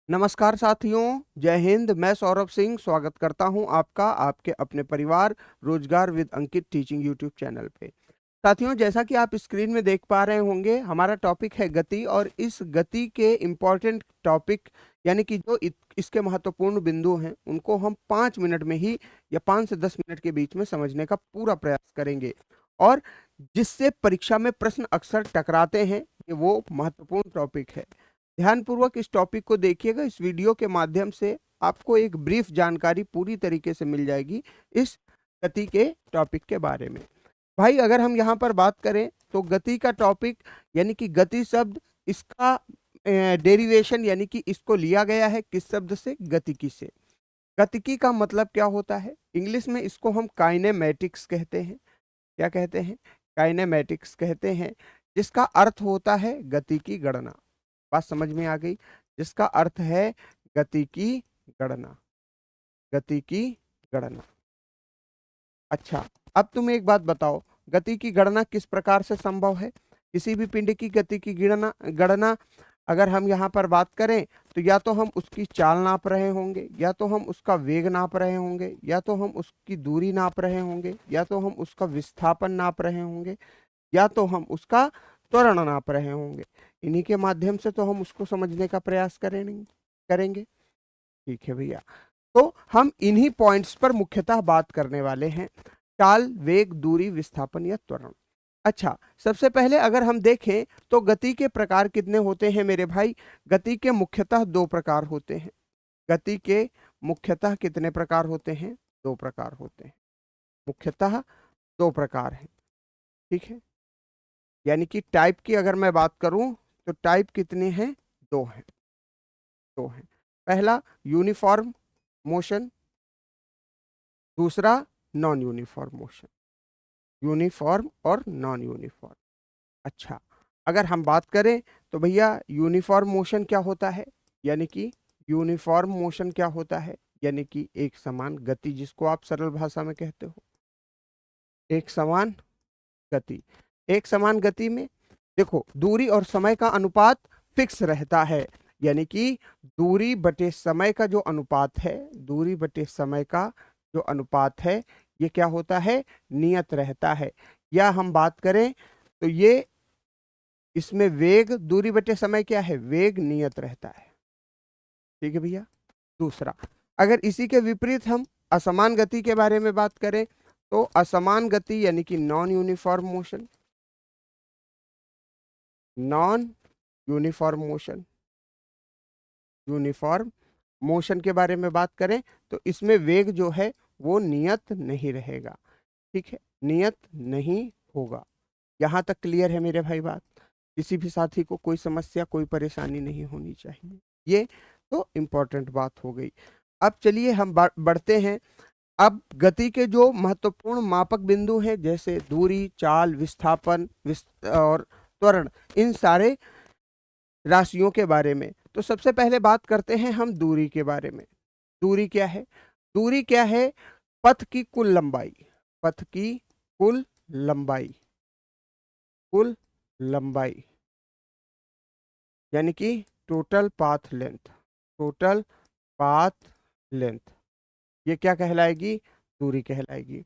नमस्कार साथियों, जय हिंद। मैं सौरभ सिंह स्वागत करता हूं आपका आपके अपने परिवार रोजगार with Ankit teaching YouTube channel पे। साथियों, जैसा कि आप स्क्रीन में देख पा रहे होंगे, हमारा टॉपिक है गति और इस गति के इम्पोर्टेंट टॉपिक यानी कि जो इसके महत्वपूर्ण बिंदु हैं उनको हम 5 मिनट में ही या 5 से 10 मिनट के बीच में समझने का पूरा प्रयास करेंगे। और जिससे परीक्षा में प्रश्न अक्सर टकराते हैं, ये वो महत्वपूर्ण टॉपिक है। ध्यानपूर्वक इस टॉपिक को देखिएगा। इस वीडियो के माध्यम से आपको एक ब्रीफ जानकारी पूरी तरीके से मिल जाएगी इस गति के टॉपिक के बारे में। भाई, अगर हम यहाँ पर बात करें तो गति का टॉपिक यानी कि गति शब्द, इसका डेरिवेशन यानी कि इसको लिया गया है किस शब्द से? गतिकी से। गतिकी का मतलब क्या होता है? इंग्लिश में इसको हम काइनेमैटिक्स कहते हैं। क्या कहते हैं? काइनेमैटिक्स कहते हैं, जिसका अर्थ होता है गति की गणना। बात समझ में आ गई? जिसका अर्थ है गति की गणना। गति की गणना। अच्छा, अब तुम एक बात बताओ, गति की गणना किस प्रकार से संभव है? किसी भी पिंड की गति की गणना गणना अगर हम यहाँ पर बात करें तो या तो हम उसकी चाल नाप रहे होंगे, या तो हम उसका वेग नाप रहे होंगे, या तो हम उसकी दूरी नाप रहे होंगे, या तो हम उसका विस्थापन नाप रहे होंगे, या तो हम उसका त्वरण नाप रहे होंगे। इन्हीं के माध्यम से तो हम उसको समझने का प्रयास करेंगे। ठीक है भैया, तो हम इन्हीं पॉइंट्स पर मुख्यतः बात करने वाले हैं। चाल, वेग, दूरी, विस्थापन या त्वरण। अच्छा, सबसे पहले अगर हम देखें तो गति के प्रकार कितने होते हैं मेरे भाई? गति के मुख्यतः 2 प्रकार होते हैं। गति के मुख्यतः कितने प्रकार होते हैं? 2 प्रकार होते हैं। मुख्यतः 2 प्रकार हैं। ठीक है, यानी कि टाइप की अगर मैं बात करूं तो टाइप कितने हैं? 2 हैं। 2 हैं। पहला यूनिफॉर्म मोशन, दूसरा नॉन यूनिफॉर्म मोशन। यूनिफॉर्म और नॉन यूनिफॉर्म। अच्छा, अगर हम बात करें तो भैया यूनिफॉर्म मोशन क्या होता है? यानी कि यूनिफॉर्म मोशन क्या होता है? यानी कि एक समान गति, जिसको आप सरल भाषा में कहते हो एक समान गति। एक समान गति में देखो, दूरी और समय का अनुपात फिक्स रहता है। यानी कि दूरी बटे समय का जो अनुपात है, दूरी बटे समय का जो अनुपात है, ये क्या होता है? नियत रहता है। या हम बात करें तो ये इसमें वेग, दूरी बटे समय क्या है? वेग नियत रहता है। ठीक है भैया। दूसरा, अगर इसी के विपरीत हम असमान गति के बारे में बात करें तो असमान गति यानी कि non uniform motion. Non uniform motion, uniform motion के बारे में बात करें तो इसमें वेग जो है वो नियत नहीं रहेगा। ठीक है, नियत नहीं होगा। यहां तक क्लियर है मेरे भाई बात? किसी भी साथी को कोई समस्या, कोई परेशानी नहीं होनी चाहिए। ये तो इम्पोर्टेंट बात हो गई। अब चलिए हम बढ़ते हैं। अब गति के जो महत्वपूर्ण मापक बिंदु हैं, जैसे दूरी, चाल, विस्थापन और त्वरण, इन सारे राशियों के बारे में। तो सबसे पहले बात करते हैं हम दूरी के बारे में। दूरी क्या है? दूरी क्या है? पथ की कुल लंबाई। पथ की कुल लंबाई। कुल लंबाई यानी कि total path length. Total path length, ये क्या कहलाएगी? दूरी कहलाएगी।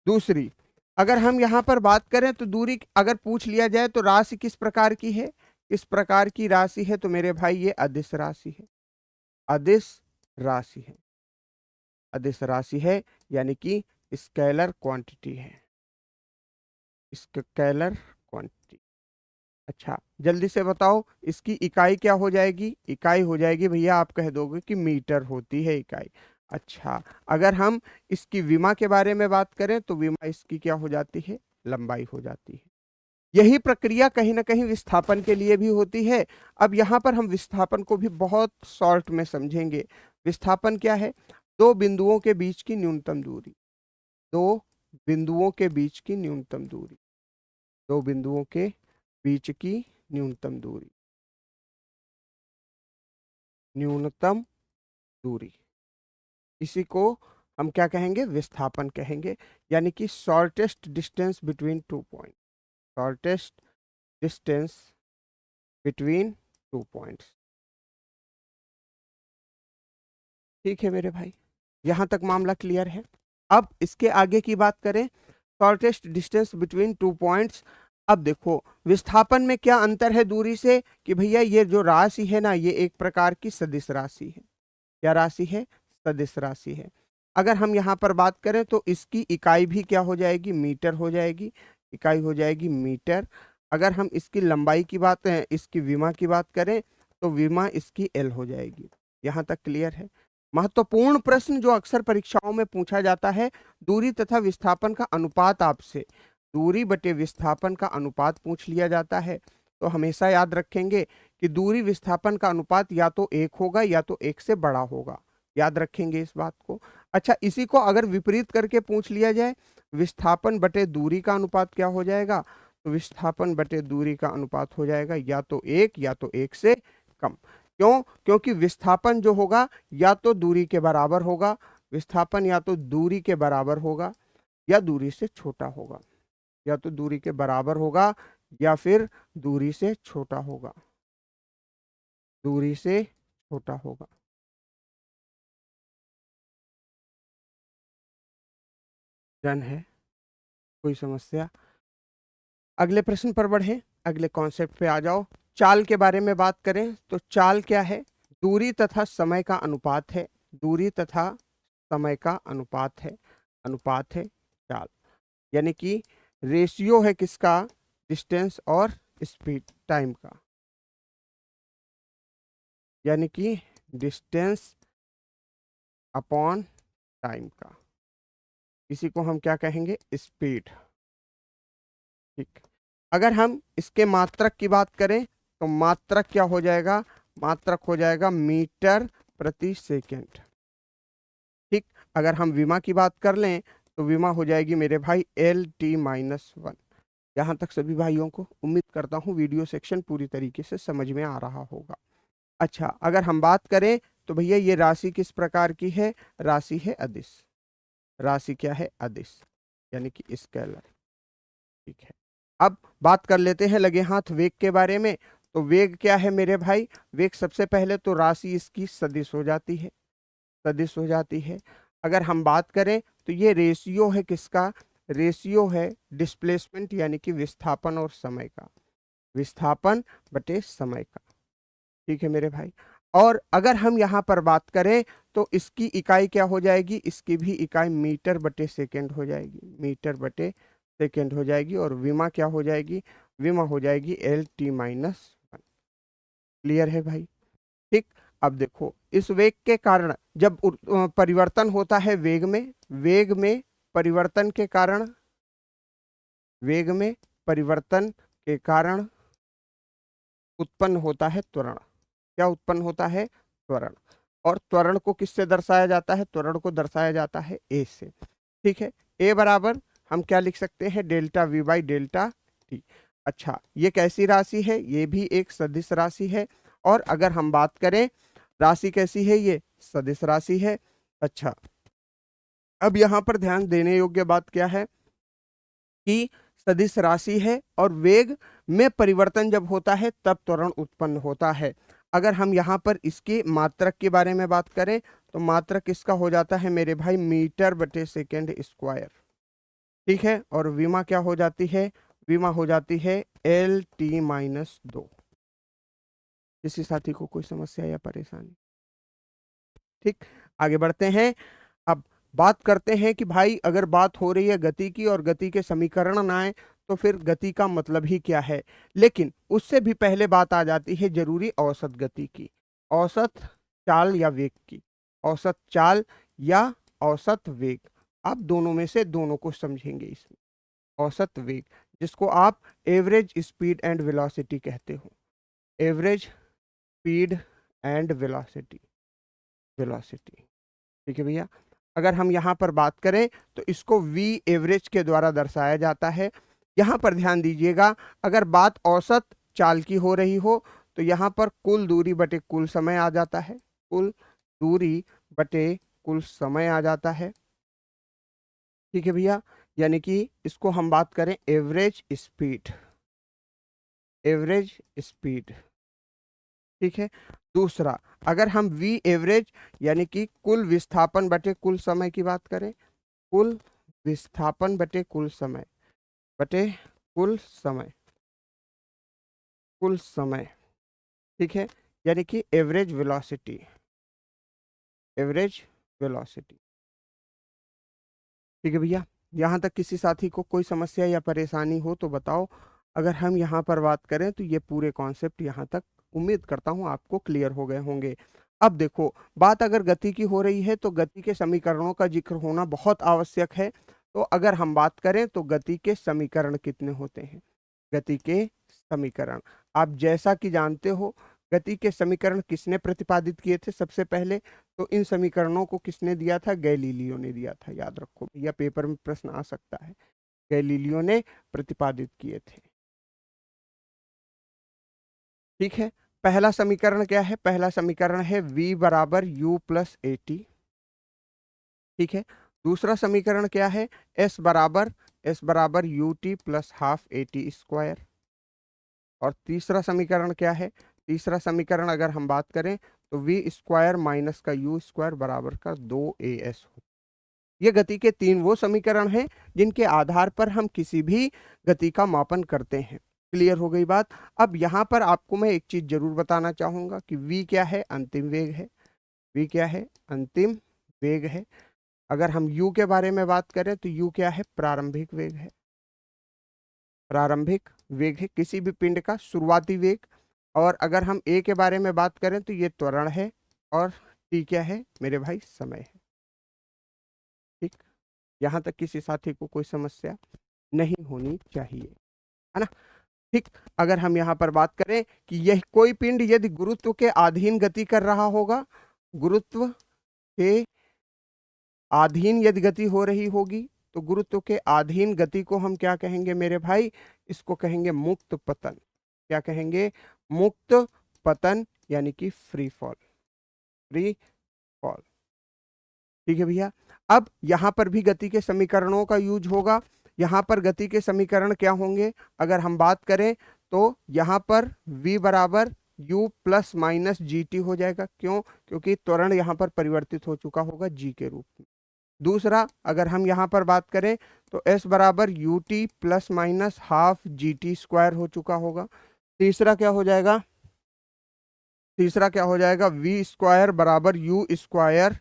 दूसरी, अगर हम यहाँ पर बात करें तो दूरी अगर पूछ लिया जाए तो राशि किस प्रकार की है? किस प्रकार की राशि है? तो मेरे भाई ये अदिश राशि है। अदिश राशि है। अदिश राशि है यानी कि स्केलर क्वांटिटी है। Scalar quantity. अच्छा, जल्दी से बताओ इसकी इकाई क्या हो जाएगी? इकाई हो जाएगी भैया, आप कह दोगे कि मीटर होती है इकाई। अच्छा, अगर हम इसकी विमा के बारे में बात करें तो विमा इसकी क्या हो जाती है? लंबाई हो जाती है। यही प्रक्रिया कहीं ना कहीं विस्थापन के लिए भी होती है। अब यहाँ पर हम विस्थापन को भी बहुत शॉर्ट में समझेंगे। विस्थापन क्या है? दो बिंदुओं के बीच की न्यूनतम दूरी। दो बिंदुओं के बीच की न्यूनतम दूरी। दो बिंदुओं के बीच की न्यूनतम दूरी। न्यूनतम दूरी, इसी को हम क्या कहेंगे? विस्थापन कहेंगे। यानी कि shortest distance between 2 point. Shortest distance between 2 points. ठीक है मेरे भाई, यहाँ तक मामला क्लियर है। अब इसके आगे की बात करें, shortest distance between two points. अब देखो विस्थापन में क्या अंतर है दूरी से, कि भैया ये जो राशि है ना, ये एक प्रकार की सदिश राशि है। क्या राशि है? सदिश राशि है। अगर हम यहाँ पर बात करें तो इसकी इकाई भी क्या हो जाएगी? मीटर हो जाएगी। इकाई हो जाएगी मीटर। अगर हम इसकी लंबाई की बात इसकी विमा की बात करें तो विमा इसकी एल हो जाएगी। यहाँ तक क्लियर है। महत्वपूर्ण प्रश्न जो अक्सर परीक्षाओं में पूछा जाता है, दूरी तथा विस्थापन का अनुपात आपसे, दूरी बटे विस्थापन का अनुपात पूछ लिया जाता है। तो हमेशा याद रखेंगे कि दूरी विस्थापन का अनुपात या तो 1 होगा या तो 1 से बड़ा होगा। याद रखेंगे इस बात को। अच्छा, इसी को अगर विपरीत करके पूछ लिया जाए, विस्थापन बटे दूरी का अनुपात क्या हो जाएगा? तो विस्थापन बटे दूरी का अनुपात हो जाएगा या तो 1 या तो 1 से कम। क्यों? क्योंकि विस्थापन जो होगा या तो दूरी के बराबर होगा, विस्थापन या तो दूरी के बराबर होगा या दूरी से छोटा होगा, या तो दूरी के बराबर होगा या फिर दूरी से छोटा होगा, दूरी से छोटा होगा। डन है? कोई समस्या? अगले प्रश्न पर बढ़े, अगले कॉन्सेप्ट पे आ जाओ। चाल के बारे में बात करें तो चाल क्या है? दूरी तथा समय का अनुपात है। दूरी तथा समय का अनुपात है, अनुपात है चाल। यानी कि रेशियो है किसका? डिस्टेंस और स्पीड, टाइम का। यानी कि डिस्टेंस अपॉन टाइम का। इसी को हम क्या कहेंगे? स्पीड। ठीक। अगर हम इसके मात्रक की बात करें तो मात्रक क्या हो जाएगा? मात्रक हो जाएगा मीटर प्रति सेकंड। ठीक। अगर हम विमा की बात कर लें तो विमा हो जाएगी मेरे भाई LT-1। यहां तक सभी भाइयों को उम्मीद करता हूं वीडियो सेक्शन पूरी तरीके से समझ में आ रहा होगा। अच्छा, अगर हम बात करें तो भैया ये राशि किस प्रकार की है? राशि है अदिश। राशि क्या है? अदिश, यानी कि स्केलर। ठीक है। अब बात कर लेते हैं लगे हाथ वेग के बारे में। तो वेग क्या है मेरे भाई? वेग सबसे पहले तो राशि इसकी सदिश हो जाती है, सदिश हो जाती है। अगर हम बात करें तो ये रेशियो है किसका? रेशियो है डिस्प्लेसमेंट यानी कि विस्थापन और समय का, विस्थापन बटे समय का। ठीक है मेरे भाई। और अगर हम यहाँ पर बात करें तो इसकी इकाई क्या हो जाएगी? इसकी भी इकाई मीटर बटे सेकेंड हो जाएगी, मीटर बटे सेकेंड हो जाएगी। और विमा क्या हो जाएगी? विमा हो जाएगी LT-1। क्लियर है भाई? ठीक। अब देखो इस वेग के कारण जब परिवर्तन होता है वेग में, वेग में परिवर्तन के कारण, वेग में परिवर्तन के कारण उत्पन्न होता है त्वरण। क्या उत्पन्न होता है? त्वरण। और त्वरण को किससे दर्शाया जाता है? त्वरण को दर्शाया जाता है ए से। ठीक है। ए बराबर हम क्या लिख सकते हैं? Delta we by delta T. अच्छा, ये कैसी राशि है? ये भी एक सदिश राशि है। और अगर हम बात करें राशि कैसी है? ये सदिश राशि है। अच्छा, अब यहाँ पर ध्यान देने योग्य बात क्या है कि सदिश राशि है और वेग में परिवर्तन जब होता है तब त्वरण उत्पन्न होता है। अगर हम यहाँ पर इसके मात्रक के बारे में बात करें तो मात्रक इसका हो जाता है मेरे भाई मीटर बटे सेकेंड स्क्वायर। ठीक है। और विमा क्या हो जाती है? विमा हो जाती है LT-2। किसी साथी को कोई समस्या या परेशानी? ठीक। आगे बढ़ते हैं। अब बात करते हैं कि भाई अगर बात हो रही है गति की और गति के समीकरण ना आए तो फिर गति का मतलब ही क्या है। लेकिन उससे भी पहले बात आ जाती है जरूरी औसत गति की, औसत चाल या वेग की, औसत चाल या औसत वेग। आप दोनों में से दोनों को समझेंगे इसमें। औसत वेग जिसको आप एवरेज स्पीड एंड वेलोसिटी कहते हो, average speed and velocity, velocity. ठीक है भैया। अगर हम यहाँ पर बात करें तो इसको वी एवरेज के द्वारा दर्शाया जाता है। यहाँ पर ध्यान दीजिएगा, अगर बात औसत चाल की हो रही हो तो यहाँ पर कुल दूरी बटे कुल समय आ जाता है, कुल दूरी बटे कुल समय आ जाता है। ठीक है भैया। यानी कि इसको हम बात करें एवरेज स्पीड, एवरेज स्पीड, ठीक है। दूसरा, अगर हम v एवरेज यानी कि कुल विस्थापन बटे कुल समय की बात करें, कुल विस्थापन बटे कुल समय बटे कुल समय, कुल समय, ठीक है, यानी कि एवरेज वेलोसिटी, एवरेज वेलोसिटी। ठीक है भैया, यहाँ तक किसी साथी को कोई समस्या या परेशानी हो तो बताओ। अगर हम यहाँ पर बात करें तो ये पूरे कॉन्सेप्ट यहाँ तक उम्मीद करता हूँ आपको क्लियर हो गए होंगे। अब देखो, बात अगर गति की हो रही है तो गति के समीकरणों का जिक्र होना बहुत आवश्यक है। तो अगर हम बात करें तो गति के समीकरण कितने होते हैं? गति के समीकरण आप जैसा कि जानते हो, गति के समीकरण किसने प्रतिपादित किए थे सबसे पहले? तो इन समीकरणों को किसने दिया था? गैलीलियो ने दिया था। याद रखो भैया, पेपर में प्रश्न आ सकता है। गैलीलियो ने प्रतिपादित किए थे। ठीक है, पहला समीकरण क्या है? पहला समीकरण है v बराबर u प्लस ए टी। ठीक है, दूसरा समीकरण क्या है? s बराबर U T plus half A T square. और तीसरा समीकरण क्या है? तीसरा समीकरण अगर हम बात करें तो v स्क्वायर माइनस का u स्क्वायर बराबर का 2as हो। ये गति के तीन वो समीकरण हैं जिनके आधार पर हम किसी भी गति का मापन करते हैं। क्लियर हो गई बात? अब यहाँ पर आपको मैं एक चीज जरूर बताना चाहूंगा कि v क्या है? अंतिम वेग है। v क्या है? अंतिम वेग है। अगर हम u के बारे में बात करें तो u क्या है? प्रारंभिक वेग है। प्रारंभिक वेग है किसी भी पिंड का शुरुआती वेग। और अगर हम a के बारे में बात करें तो ये त्वरण है। और t क्या है मेरे भाई? समय है। ठीक, यहाँ तक किसी साथी को कोई समस्या नहीं होनी चाहिए, है ना? ठीक, अगर हम यहाँ पर बात करें कि यह कोई पिंड यदि गुरुत्व के अधीन गति कर रहा होगा, गुरुत्व के अधीन यदि गति हो रही होगी, तो गुरुत्व के अधीन गति को हम क्या कहेंगे मेरे भाई? इसको कहेंगे मुक्त पतन। क्या कहेंगे? मुक्त पतन, यानी कि फ्री फॉल, फ्री फॉल। ठीक है भैया, अब यहां पर भी गति के समीकरणों का यूज होगा। यहां पर गति के समीकरण क्या होंगे अगर हम बात करें तो यहां पर v बराबर u plus minus G T हो जाएगा। क्यों? क्योंकि त्वरण यहां पर परिवर्तित हो चुका होगा g के रूप में। दूसरा, अगर हम यहां पर बात करें तो s बराबर U T plus minus half G T square हो चुका होगा। तीसरा क्या हो जाएगा? तीसरा क्या हो जाएगा? v स्क्वायर बराबर u square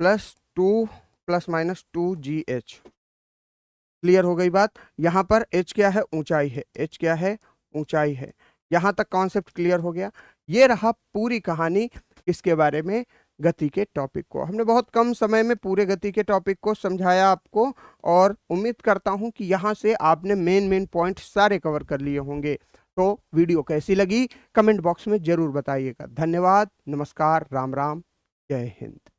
plus 2 plus minus 2gh। Clear हो गई बात? यहां पर h क्या है? ऊंचाई है। h क्या है? ऊंचाई है। यहां तक कॉन्सेप्ट क्लियर हो गया। ये रहा पूरी कहानी इसके बारे में। गति के टॉपिक को हमने बहुत कम समय में पूरे गति के टॉपिक को समझाया आपको, और उम्मीद करता हूं कि यहां से आपने मेन पॉइंट सारे कवर कर लिए होंगे। तो वीडियो कैसी लगी कमेंट बॉक्स में जरूर बताइएगा। धन्यवाद, नमस्कार, राम राम, जय हिंद।